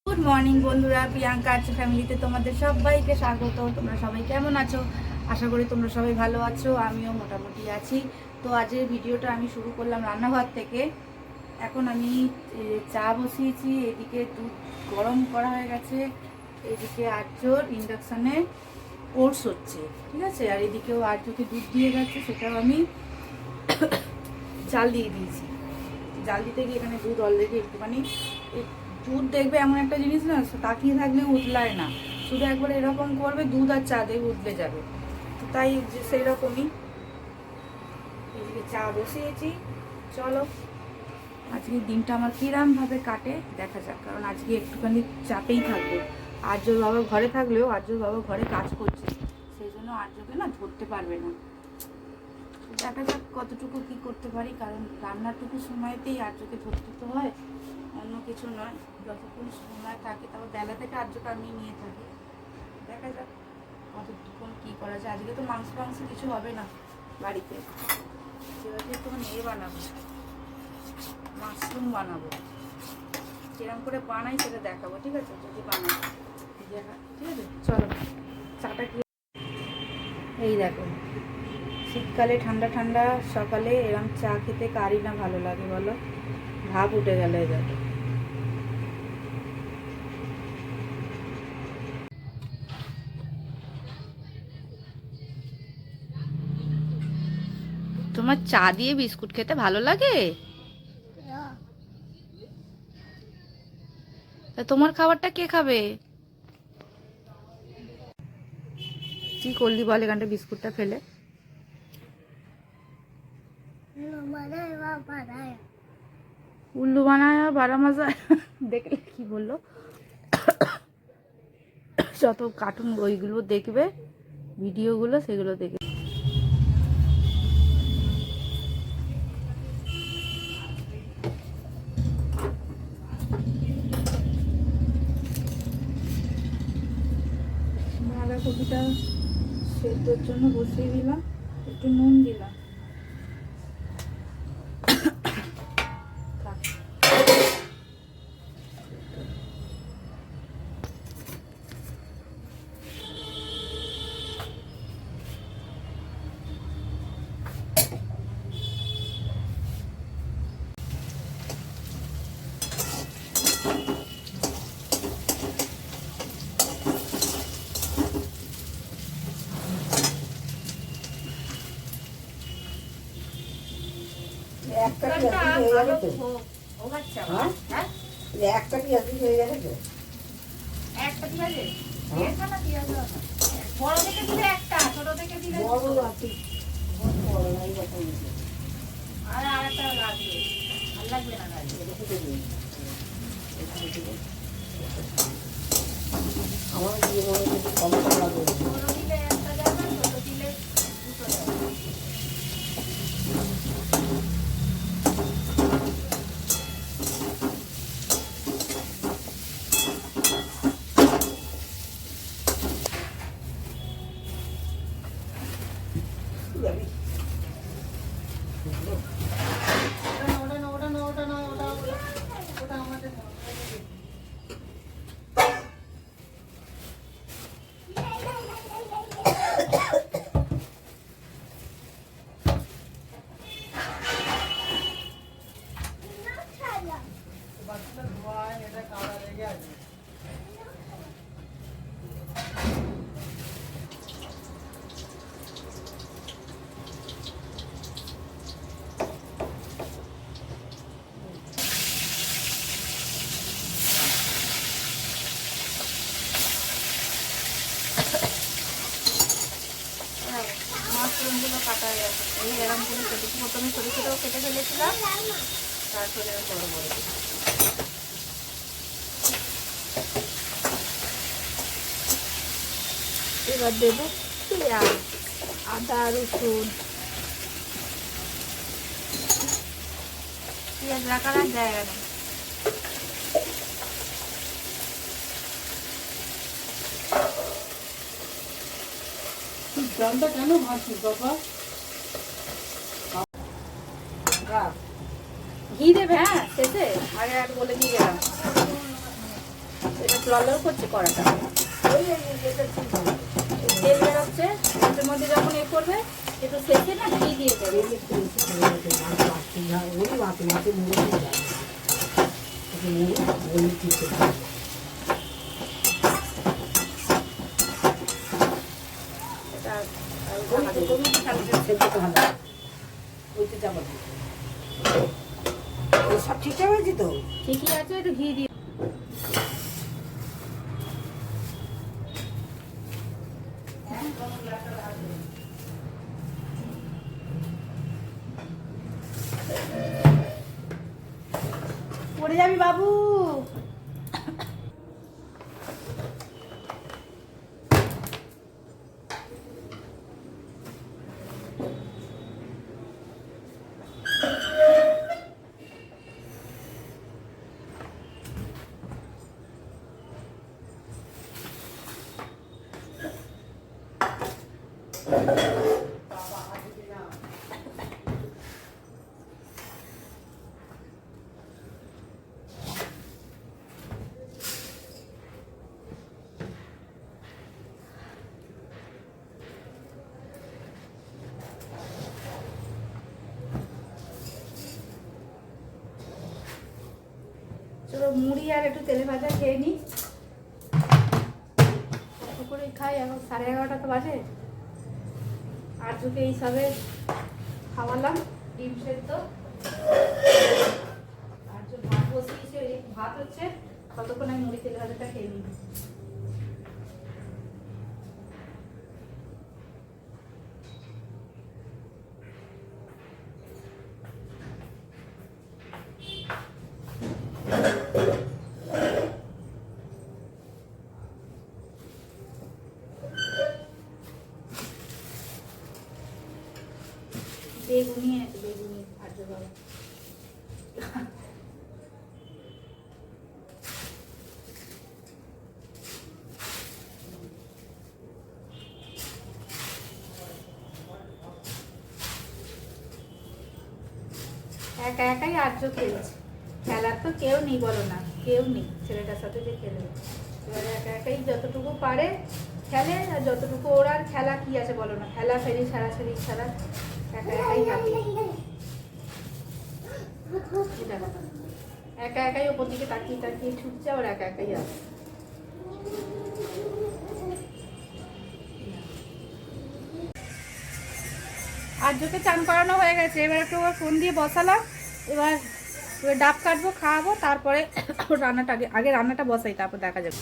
Good morning বন্ধুরা, Priyanka arts ফ্যামিলিতে তোমাদের সবাইকে স্বাগত। তোমরা সবাই কেমন আছো? আশা করি তোমরা সবাই ভালো আছো, আমিও মোটামুটি আছি। তো আজকের ভিডিওটা আমি শুরু করলাম রান্নাঘর থেকে। এখন আমি চা বসিয়েছি, এদিকে দুধ গরম করা হয়ে গেছে, এদিকে আর্যর ইন্ডাকশানে ওটস হচ্ছে, ঠিক আছে। আর এদিকেও আর্যকে দুধ দিয়ে গেছে, সেটাও আমি জাল দিয়ে দিয়েছি। জাল দিতে গিয়ে এখানে দুধ অলরেডি একটুখানি, দুধ দেখবে এমন একটা জিনিস না, তাকিয়ে থাকলে উতলায় না, শুধু একবার এরকম করবে দুধ আর চা দিয়ে উতলে যাবে। তো তাই সেই রকমই এদিকে চা বসিয়েছি। চলো আজকের দিনটা আমার কিরমভাবে কাটে দেখা যাক, কারণ আজকে একটুখানি চাপেই থাকবো। আর্যর বাবা ঘরে থাকলেও আর্যর বাবা ঘরে কাজ করছে, সেই জন্য আর্যকে না ধরতে পারবে না। দেখা যাক কতটুকু কি করতে পারি, কারণ রান্নাটুকু সময়তেই আর্যকে ধরতে তো হয়, অন্য কিছু নয়। যতক্ষণ সময় থাকে, তারপর বেলা থেকে আর্যকে আমি নিয়ে থাকি। দেখা যাক কতক্ষণ কী করা যায়। আজকে তো মাংস কিছু হবে না বাড়িতে, সেভাবে একটু বানাবো, মাশরুম বানাবো। কিরম করে বানাই সেটা দেখাবো, ঠিক আছে? যদি বানাবো ঠিক আছে। চলো চাটা কি, এই দেখো শীতকালে ঠান্ডা ঠান্ডা সকালে এরম চা খেতে কারই না ভালো লাগে বলো? ভাব উঠে গেল। এই দেখো তোমার চা দিয়ে বিস্কুট খেতে ভালো লাগে? তা তোমার খাবারটা কে খাবে? কি করলি বল এখানটা বিস্কুটটা ফেলে? উল্লু বানায় বারা মাজা দেখলে কি বললো? যত কার্টুন ওইগুলো দেখবে, ভিডিওগুলো, সেগুলো দেখবে। বাঁধাকপিটা সেদ্ধর জন্য বসিয়ে দিলাম, একটু নুন দিলাম। একটা হয়ে যাবে তো, একটা পেঁয়াজ হয়ে যাবে তো, একটা পেঁয়াজে বড় থেকে দিলে একটা, ছোট থেকে দিলে বড় আপনি বড় নাই কথা বলছি। আর একটা লাগবে, আর লাগবে না আমার দিয়ে মনে হচ্ছে কম লাগবে, বড় দিলে একটা যাবে, ছোট দিলে দুটো যাবে। যাবি মাশরুমগুলো কাটা হয়ে গেছে, এই এরম করে কেটেছি। প্রথমে ছোটো ছোটো কেটে ফেলেছিলাম, তারপরে বড় বড় এবার দেবো পেঁয়াজ, আদা, রসুন। পেঁয়াজ রাখার আর জায়গা নেই। জানটা কেন ভাসি বাবা? ঘি দেবে? হ্যাঁ শেষে আগে আর বলে দিয়ে গেলাম। লড়লড় করছে কড়াটা। ওই এটা ঠিক হবে। তেল বেরোচ্ছে, এর মধ্যে যখন এ করবে একটু সেঁকে না ঘি দিয়ে দেবে। তেল একটু বেশি করে দিতে হবে, মাছ বাড়তি যায়, ওই মাছে মাছে মুড়ে দিয়ে যাবে। ওকে মুড়ে দিতে হবে। এটা ওই তো তুমি কি খালি সেদ্ধ ভালো। ওইটা যাবো না। ওই সব ঠিকঠাক হয়েছে তো? ঠিকই আছে, একটু ঘি দিয়ে। পড়ে যাবি বাবু। চলো মুড়ি আর একটু তেলে ভাজা খেয়ে নিই। কত করে খাই এখন? 11:30 তো বাজে। আর তোকে এই সবে খাওয়ালাম ডিম সেদ্ধ। আর যে ভাত বসিয়েছে, এই ভাত হচ্ছে, কতক্ষণ আমি মুড়ি তেলে ভাজাটা খেয়ে নিই। বেগুনি আছে, বেগুনি আর যে বাবা একা একাই আর্য খেলছে। খেলার তো কেউ নেই, বলো না, কেউ নেই ছেলেটার সাথে যে খেলবে। এবারে একা একাই যতটুকু পারে খেলে, আর যতটুকু ওর আর খেলা কি আছে বলো না, খেলা ফেরি ছাড়াছাড়ি ছাড়া একা একাই থাকে। একা একাই ওপর দিকে তাকিয়ে তাকিয়ে ছুটছে, ওর একা একাই আছে। আর্যকে চান করানো হয়ে গেছে, এবার একটু ফোন দিয়ে বসালাম। এবার ডাব কাটবো, খাওয়াবো, তারপরে রান্নাটা আগে আগে রান্নাটা বসাই, তারপর দেখা যাবে।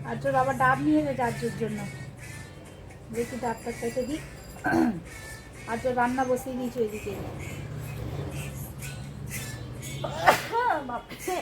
আর্যর বাবা ডাব নিয়ে গেছে আর্যর জন্য, দেখি ডাবটা খেতে দিই। আর্য রান্না বসিয়ে দিয়েছি ওইদিকে। বাপরে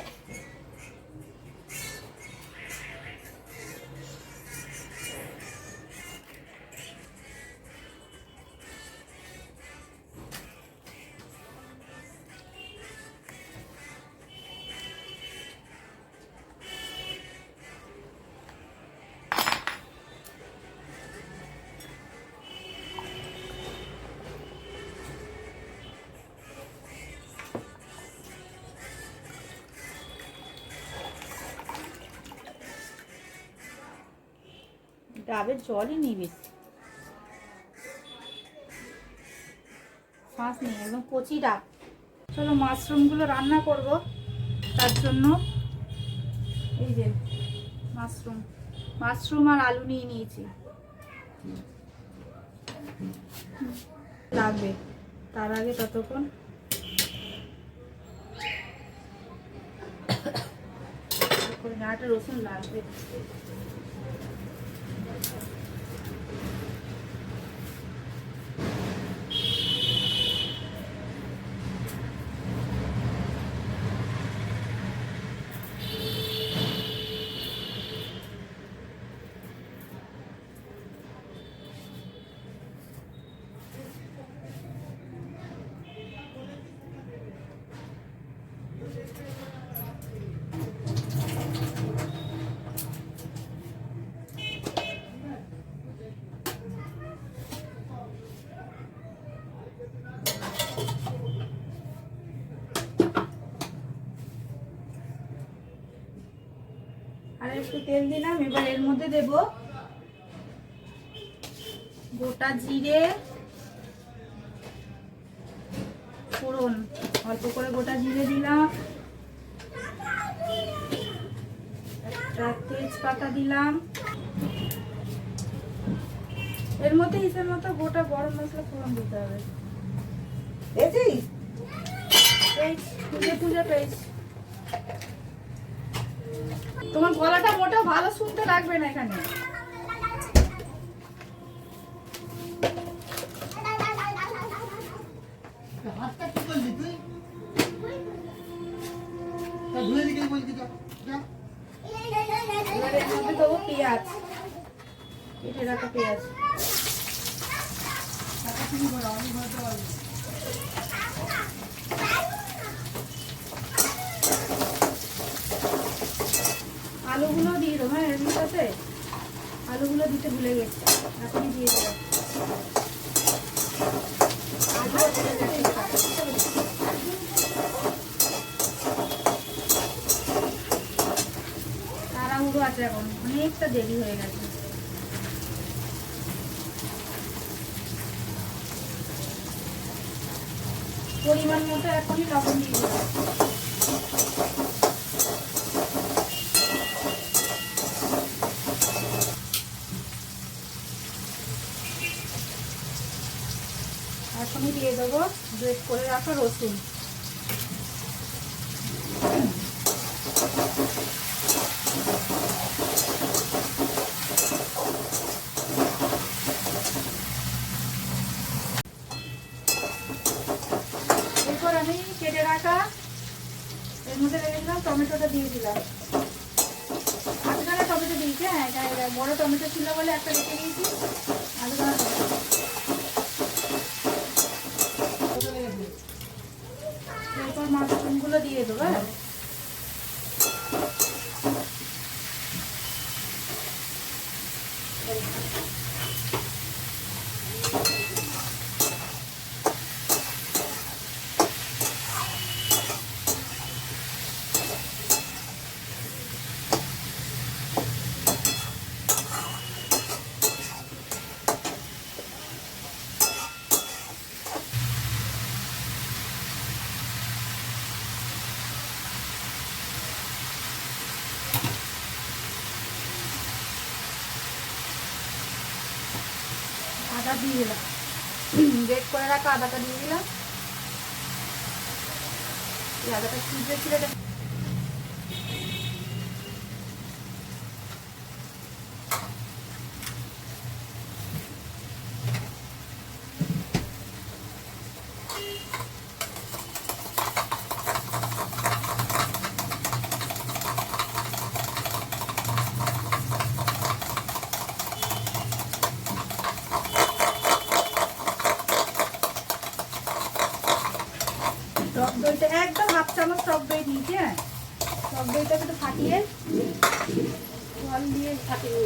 ডাবের জলই নেই বেশি, শ্বাস নেই, একদম কচি ডাব। চলো মাশরুমগুলো রান্না করব, তার জন্য এই যে মাশরুম আর আলু নিয়ে নিয়েছি। লাগবে, তার আগে ততক্ষণ একটা রসুন লাগবে। একটু তেল দিলাম। এবার এর মধ্যে দেব গোটা জিরে ফোড়ন, অল্প করে গোটা জিরে দিলাম, একটা তেজপাতা দিলাম, এর মধ্যে হিসেব মতো গোটা গরম মশলা ফোড়ন দিতে হবে। পেয়েছিস? পুজো পুজো পেয়েছি। তোমার গলাটা মোটা ভালো শুনতে লাগবে না এখানে। হাতটা কি করলি তুই? তা ধুয়ে দিকে বলছি যা যা। এবার এর মধ্যে দেবো পেঁয়াজ, কেটে রাখা পেঁয়াজ। টাকা তুমি করো, আমি ঘরে পারবো। আলুগুলো দিয়ে দেবো। হ্যাঁ, এর সাথে আলুগুলো দিতে ভুলে গেছি, এখনই দিয়ে দেবো। তাড়াহুড়ো আছে, এখন অনেকটা দেরি হয়ে গেছে। পরিমাণ মতো এখনই লবণ দিয়ে দেবো। এখনই দিয়ে দেবো গ্রেট করে রাখা রসুন। এরপর আমি কেটে রাখা এর মধ্যে রেখেছিলাম টমেটোটা দিয়ে দিলাম। আধখানা টমেটো দিয়েছি। হ্যাঁ, এটা বড় টমেটো ছিল বলে একটা রেখে দিয়েছি। আধখানা টমেটো। এরপর মাশরুমগুলো দিয়ে দেবো। হ্যাঁ, আদা দিয়ে দিলাম। গ্রেট করে রাখা আদাটা দিয়ে দিলাম। এই আদাটা চিপে ছিল এটা। টক দইটা একদম হাফ চামচ টক দই দিয়েছি। হ্যাঁ, টক দইটাকে একটু ফাটিয়ে জল দিয়ে ফাটিয়ে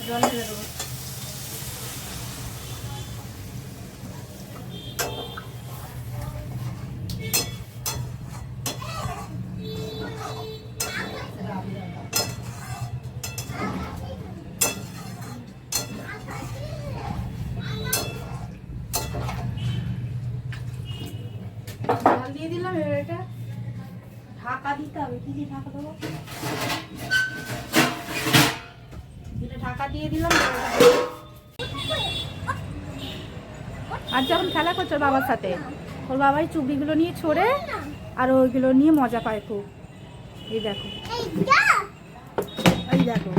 জল ঢেলে দেবো। জল দিয়ে দিলাম। এবার এটা ঢাকা দিতে হবে। কি দিয়ে ঢাকা দেবো? এটা ঢাকা দিয়ে দিলাম। আর যখন খেলা করছো বাবার সাথে, ওর বাবাই চুবড়িগুলো নিয়ে ছড়ে আর ওইগুলো নিয়ে মজা পায় খুব। এই দেখো, এই দেখো,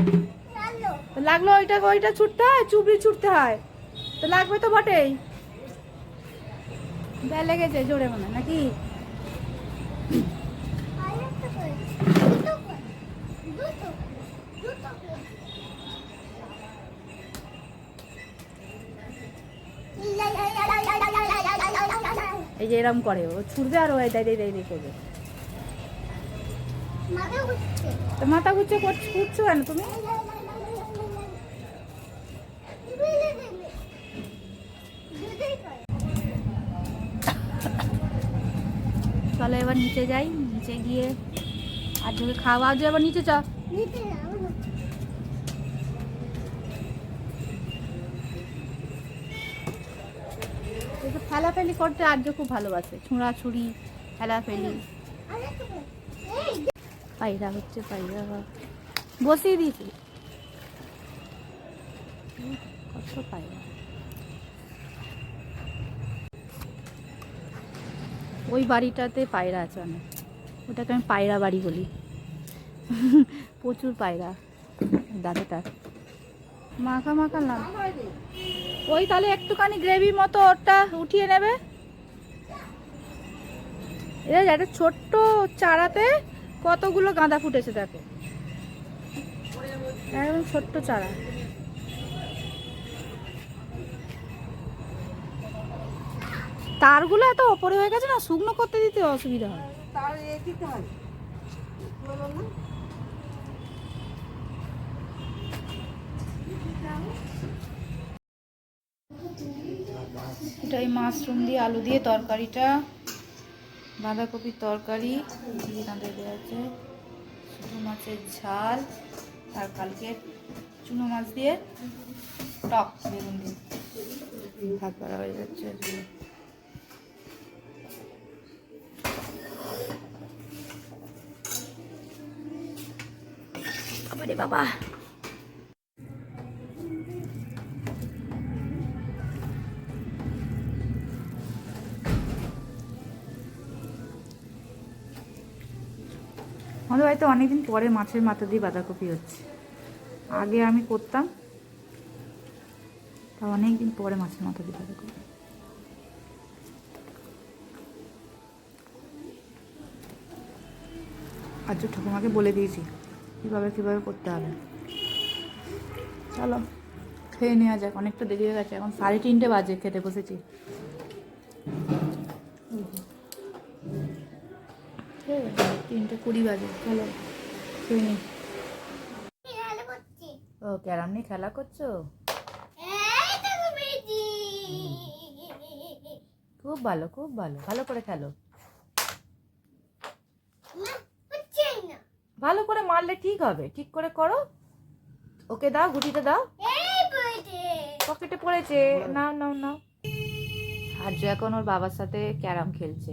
লাগলো। ওইটা ওইটা ছুটতে হয়, চুবড়ি ছুটতে হয়, তো লাগবে তো বটেই। গায়ে লেগেছে জোরে মনে নাকি? এই যে এরম করে ও ছুটবে আর ও এই করবে। তো মাথা ঘুরছে করছো কেন তুমি? চলো এবার নিচে যাই, নিচে গিয়ে আর যদি খাওয়া আজ এবার নিচে চ। একটু ফেলাফেলি করতে আর্য খুব ভালোবাসে, ছুঁড়াছুড়ি ফেলাফেলি। পায়রা হচ্ছে, পায়রা বসিয়ে দিয়েছি কত পায়রা। ওই বাড়িটাতে পায়রা আছে অনেক, ওটাকে আমি পায়রা বাড়ি বলি। প্রচুর পায়রা দাদাটা মাখা মাখা লাগ। ওই তাহলে একটুখানি গ্রেভি মতো ওটা উঠিয়ে নেবে। এর একটা ছোট্ট চারাতে কতগুলো গাঁদা ফুটেছে দেখো, একদম ছোট্ট চারা। তারগুলো এত ওপরে হয়ে গেছে না, শুকনো করতে দিতে অসুবিধা হয়। তার দিতে হয় এটা এই মাশরুম দিয়ে আলু দিয়ে তরকারিটা, বাঁধাকপির তরকারি দিয়ে রাঁধে দেওয়া আছে, ছোটো মাছের ঝাল, আর কালকে চুনো মাছ দিয়ে টক বেগুন দিয়ে ভাত করা হয়ে যাচ্ছে। বাবারে বাবা, আমাদের বাড়িতে অনেকদিন পরে মাছের মাথা দিয়ে বাঁধাকপি হচ্ছে। আগে আমি করতাম, তা অনেকদিন পরে মাছের মাথা দিয়ে বাঁধাকপি। আজ ঠাকুমাকে বলে দিয়েছি কীভাবে কীভাবে করতে হবে। চলো খেয়ে নেওয়া যাক, অনেকটা দেরি হয়ে গেছে, এখন 3:30 বাজে, খেতে বসেছি। 3:20 বাজে, চলো খেয়ে নি। ও ক্যারাম নিয়ে খেলা করছো? খুব ভালো, খুব ভালো, ভালো করে খেলো। ভালো করে মারলে ঠিক হবে, ঠিক করে করো। ওকে দাও, গুটিটা দাও। পকেটে পড়েছে, নাও নাও নাও। আর্য এখন ওর বাবার সাথে ক্যারাম খেলছে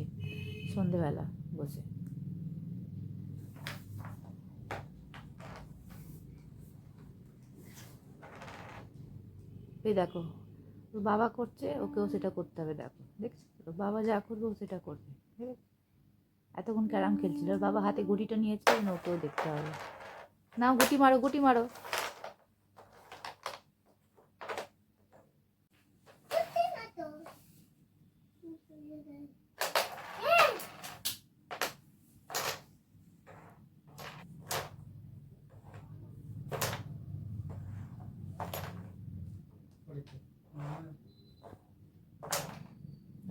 সন্ধেবেলা বসে। এই দেখো ওর বাবা করছে, ওকেও সেটা করতে হবে। দেখো দেখছি ওর বাবা যা করবে ও সেটা করবে। ঠিক আছে, এতক্ষণ ক্যারাম খেলছিল, ওর বাবা হাতে গুটিটা নিয়েছে, ওকেও দেখতে হবে। নাও গুটি মারো, গুটি মারো।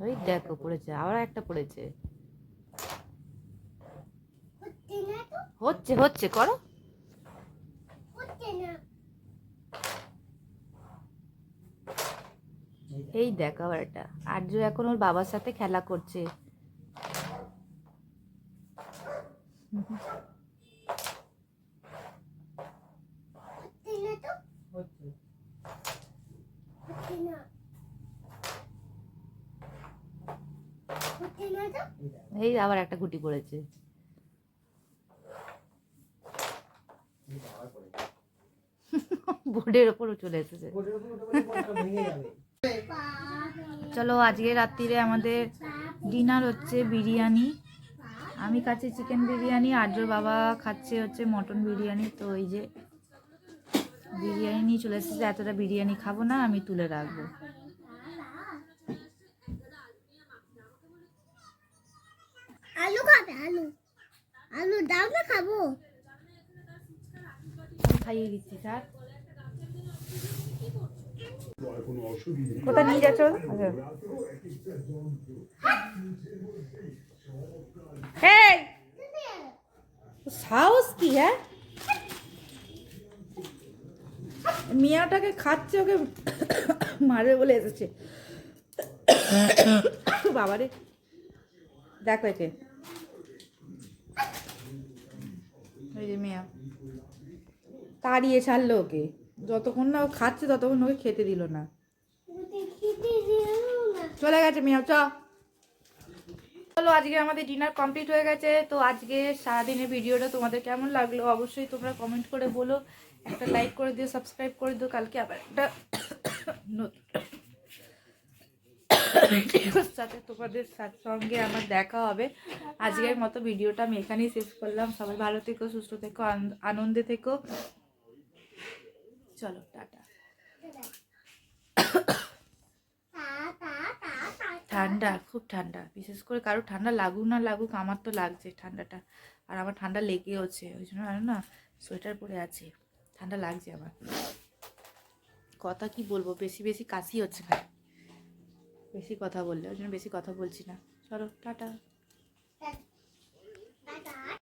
ওই দেখো পড়েছে, আবার একটা পড়েছে। হচ্ছে হচ্ছে, করো। এই দেখো আবার এটা, আর্য এখন ওর বাবার সাথে খেলা করছে। এই আবার একটা গুটি পড়েছে। বোর্ডের ওপরও চলে এসেছে। চলো আজকে রাত্রিরে আমাদের ডিনার হচ্ছে বিরিয়ানি। আমি খাচ্ছি চিকেন বিরিয়ানি, আর্যর বাবা খাচ্ছে হচ্ছে মটন বিরিয়ানি। তো এই যে বিরিয়ানি নিয়ে চলে এসেছে, এতটা বিরিয়ানি খাবো না, আমি তুলে রাখবো। আলু খাবে? আলু আলু দাও না, খাবো। খাইয়ে দিচ্ছি স্যার। কোথায় নিয়ে যাচ্ছ? এই সাহস কি? হ্যাঁ, মিয়াটাকে খাচ্ছে, ওকে মারবে বলে এসেছে। বাবারে দেখো একে। এই যে মেয়া তাড়িয়ে ছাড়লো ওকে, যতক্ষণ না ও খাচ্ছে ততক্ষণ ওকে খেতে দিল না। চলে গেছে মেয়া, চ। চলো আজকে আমাদের ডিনার কমপ্লিট হয়ে গেছে। তো আজকে সারাদিনের ভিডিওটা তোমাদের কেমন লাগলো অবশ্যই তোমরা কমেন্ট করে বলো, একটা লাইক করে দিও, সাবস্ক্রাইব করে দিও। কালকে আবার একটা নতুন সাথে তোমাদের সঙ্গে আমার দেখা হবে। আজকের মতো ভিডিওটা আমি এখানেই শেষ করলাম। সবাই ভালো থেকো, সুস্থ থেকো, আনন্দে থেকো। চলো টাটা। ঠান্ডা, খুব ঠান্ডা, বিশেষ করে কারো ঠান্ডা লাগুক না লাগুক আমার তো লাগছে ঠান্ডাটা, আর আমার ঠান্ডা লেগেওছে, ওই জন্য আর না সোয়েটার পরে আছে, ঠান্ডা লাগছে আমার। কথা কি বলবো, বেশি বেশি কাশি হচ্ছে না, বেশি কথা বললে, ওই জন্য বেশি কথা বলছি না। চলো টাটা।